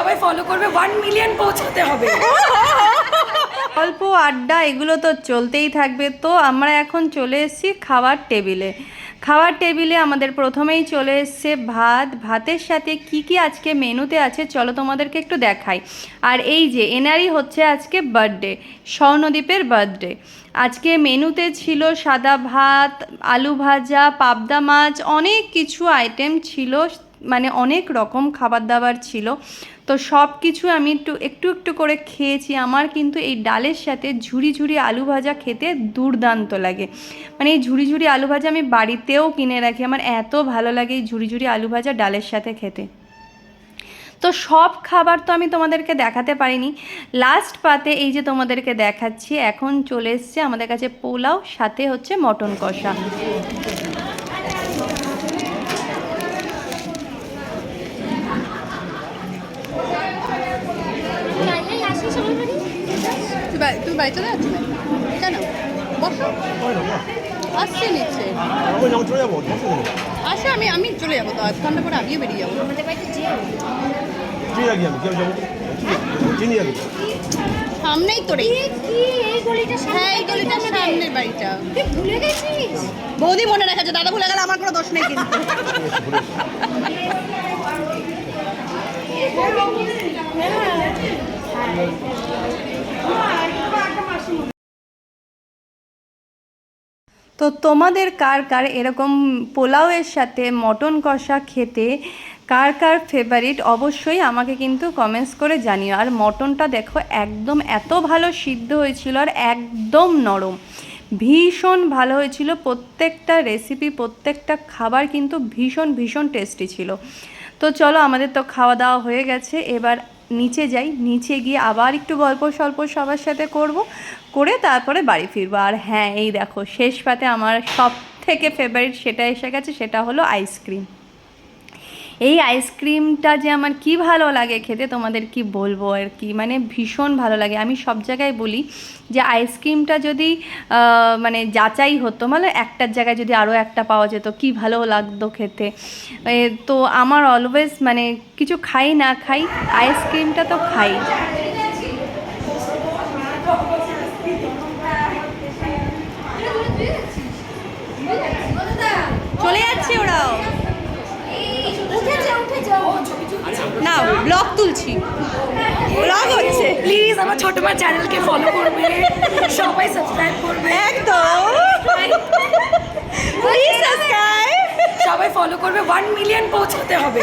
সবাই ফলো করবে, 1 মিলিয়ন পৌঁছাতে হবে। গল্প আড্ডা এগুলো তো চলতেই থাকবে। তো আমরা এখন চলে এসেছি খাওয়ার টেবিলে। খাওয়ার টেবিলে আমাদের প্রথমেই চলে এসছে ভাত। ভাতের সাথে কি কি আজকে মেনুতে আছে চলো তোমাদেরকে একটু দেখাই। আর এই যে এনারই হচ্ছে আজকে বার্থডে, স্বর্ণদীপের বার্থডে। আজকে মেনুতে ছিল সাদা ভাত, আলু ভাজা, পাবদা মাছ, অনেক কিছু আইটেম ছিল, মানে অনেক রকম খাবার দাবার ছিল। তো সব কিছু আমি একটু একটু করে খেয়েছি। আমার কিন্তু এই ডালের সাথে ঝুরি ঝুরি আলু ভাজা খেতে দুর্দান্ত লাগে। মানে এই ঝুরি ঝুরি আলু ভাজা আমি বাড়িতেও কিনে রাখি, আমার এত ভালো লাগে এই ঝুরি ঝুরি আলু ভাজা ডালের সাথে খেতে। তো সব খাবার তো আমি তোমাদেরকে দেখাতে পারিনি। লাস্ট পাতে এই যে তোমাদেরকে দেখাচ্ছি, এখন চলে এসছে আমাদের কাছে পোলাও, সাথে হচ্ছে মটন কষা। তুই বাড়ি চলে যাচ্ছি কেন? বসো, আসছে নিচ্ছে আসে, আমি চলে যাবো তো, 1 ঘন্টা পরে আমিও বেরিয়ে যাবো। সামনেই তো রে, হ্যাঁ এই গলিটার সামনের বাড়িটা। ভুলে গেছিস? বৌদি মনে রেখেছে, দাদা ভুলে গেলে আমার কোনো দোষ নেই কিন্তু। তো তোমাদের কার কার এরকম পোলাওয়ের সাথে মটন কষা খেতে কার কার ফেভারিট অবশ্যই আমাকে কিন্তু কমেন্টস করে জানিও। আর মটনটা দেখো একদম এত ভালো সিদ্ধ হয়েছিল, আর একদম নরম, ভীষণ ভালো হয়েছিল। প্রত্যেকটা রেসিপি, প্রত্যেকটা খাবার কিন্তু ভীষণ ভীষণ টেস্টি ছিল। তো চলো, আমাদের তো খাওয়া দাওয়া হয়ে গেছে, এবার নিচে যাই। নিচে গিয়ে আবার একটু গল্প সল্প সবার সাথে করে তারপরে বাড়ি ফিরবো। আর হ্যাঁ, এই দেখো শেষ পাতে আমার সব থেকে ফেভারিট সেটা এসে গেছে, সেটা হলো আইসক্রিম। এই আইসক্রিমটা যে আমার কি ভালো লাগে খেতে, তোমাদের কি বলবো আর কি, মানে ভীষণ ভালো লাগে। আমি সব জায়গায় বলি যে আইসক্রিমটা যদি মানে যাচাই হতো, মানে একটার জায়গায় যদি আরও একটা পাওয়া যেত কি ভালো লাগতো খেতে। তো আমার অলওয়েজ মানে কিছু খাই না খাই, আইসক্রিমটা তো খাই। চলে যাচ্ছে ওরাও, না ব্লগ তুলছি, ব্লগ হচ্ছে। প্লিজ আমার ছোট মা চ্যানেলকে ফলো করবে, সবাই সাবস্ক্রাইব করবে, একদম প্লিজ সাবস্ক্রাইব, সবাই ফলো করবে, 1 মিলিয়ন পৌঁছাতে হবে।